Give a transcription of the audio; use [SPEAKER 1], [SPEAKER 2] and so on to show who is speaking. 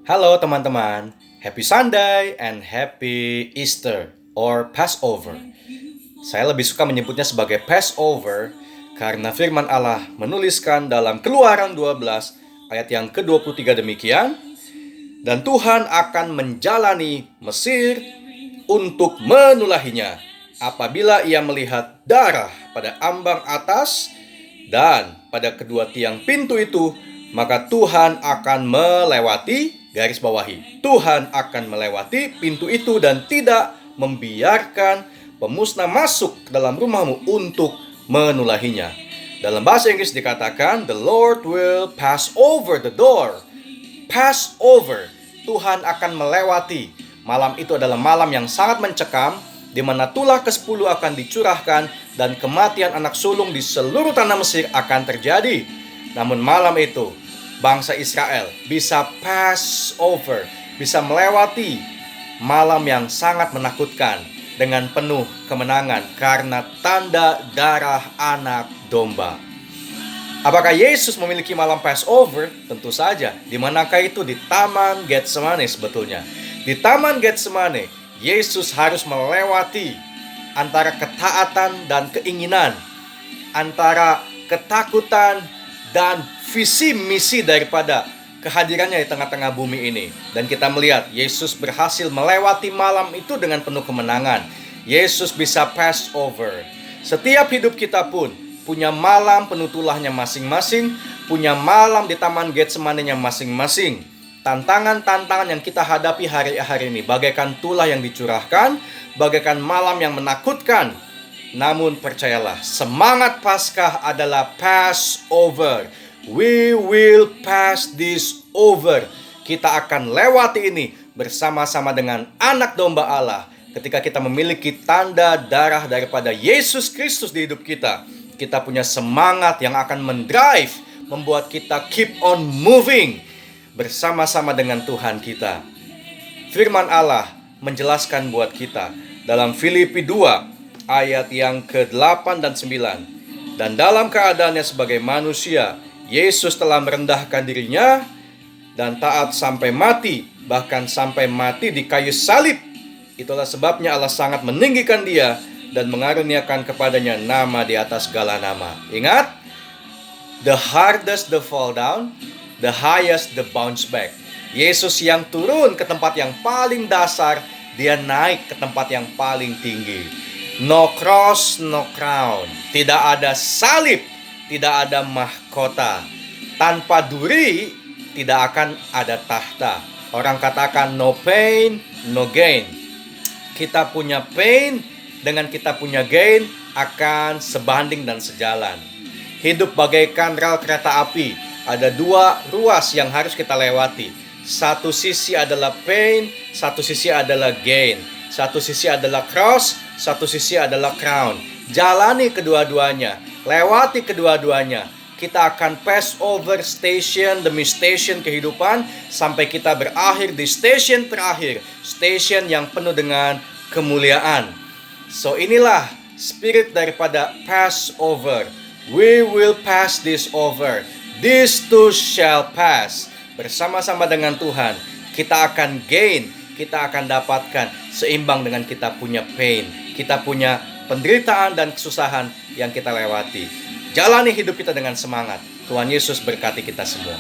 [SPEAKER 1] Halo teman-teman, Happy Sunday and Happy Easter or Passover. Saya lebih suka menyebutnya sebagai Passover karena firman Allah menuliskan dalam Keluaran 12 ayat yang ke-23 demikian, dan Tuhan akan menjalani Mesir untuk menulahinya apabila ia melihat darah pada ambang atas dan pada kedua tiang pintu itu, maka Tuhan akan melewati, garis bawahi, Tuhan akan melewati pintu itu dan tidak membiarkan pemusnah masuk ke dalam rumahmu untuk menulahinya. Dalam bahasa Inggris dikatakan, the Lord will pass over the door. Pass over, Tuhan akan melewati. Malam itu adalah malam yang sangat mencekam, di mana tulah ke-10 akan dicurahkan dan kematian anak sulung di seluruh tanah Mesir akan terjadi. Namun malam itu, bangsa Israel bisa pass over, bisa melewati malam yang sangat menakutkan dengan penuh kemenangan karena tanda darah anak domba. Apakah Yesus memiliki malam Passover? Tentu saja. Di manakah itu? Di Taman Getsemane sebetulnya. Di Taman Getsemane, Yesus harus melewati antara ketaatan dan keinginan, antara ketakutan dan visi misi daripada kehadirannya di tengah-tengah bumi ini. Dan kita melihat Yesus berhasil melewati malam itu dengan penuh kemenangan. Yesus bisa pass over. Setiap hidup kita pun punya malam penuh tulahnya masing-masing, punya malam di Taman Getsemane-nya masing-masing. Tantangan-tantangan yang kita hadapi hari-hari ini bagaikan tulah yang dicurahkan, bagaikan malam yang menakutkan. Namun percayalah, semangat Paskah adalah Passover. We will pass this over. Kita akan lewati ini bersama-sama dengan anak domba Allah. Ketika kita memiliki tanda darah daripada Yesus Kristus di hidup kita, kita punya semangat yang akan mendrive, membuat kita keep on moving bersama-sama dengan Tuhan kita. Firman Allah menjelaskan buat kita dalam Filipi 2 ayat yang ke-8 dan 9. Dan dalam keadaannya sebagai manusia, Yesus telah merendahkan dirinya dan taat sampai mati, bahkan sampai mati di kayu salib. Itulah sebabnya Allah sangat meninggikan dia dan mengaruniakan kepadanya nama di atas segala nama. Ingat, the hardest the fall down, the highest the bounce back. Yesus yang turun ke tempat yang paling dasar, dia naik ke tempat yang paling tinggi. No cross, no crown. Tidak ada salib, tidak ada mahkota. Tanpa duri, tidak akan ada tahta. Orang katakan no pain, no gain. Kita punya pain dengan kita punya gain akan sebanding dan sejalan. Hidup bagaikan rel kereta api. Ada dua ruas yang harus kita lewati. Satu sisi adalah pain, satu sisi adalah gain. Satu sisi adalah cross, satu sisi adalah crown. Jalani kedua-duanya, lewati kedua-duanya. Kita akan pass over station demi station kehidupan sampai kita berakhir di station terakhir, station yang penuh dengan kemuliaan. So inilah spirit daripada Passover. We will pass this over. This too shall pass. Bersama-sama dengan Tuhan, kita akan gain, kita akan dapatkan seimbang dengan kita punya pain, kita punya penderitaan dan kesusahan yang kita lewati. Jalani hidup kita dengan semangat. Tuhan Yesus berkati kita semua.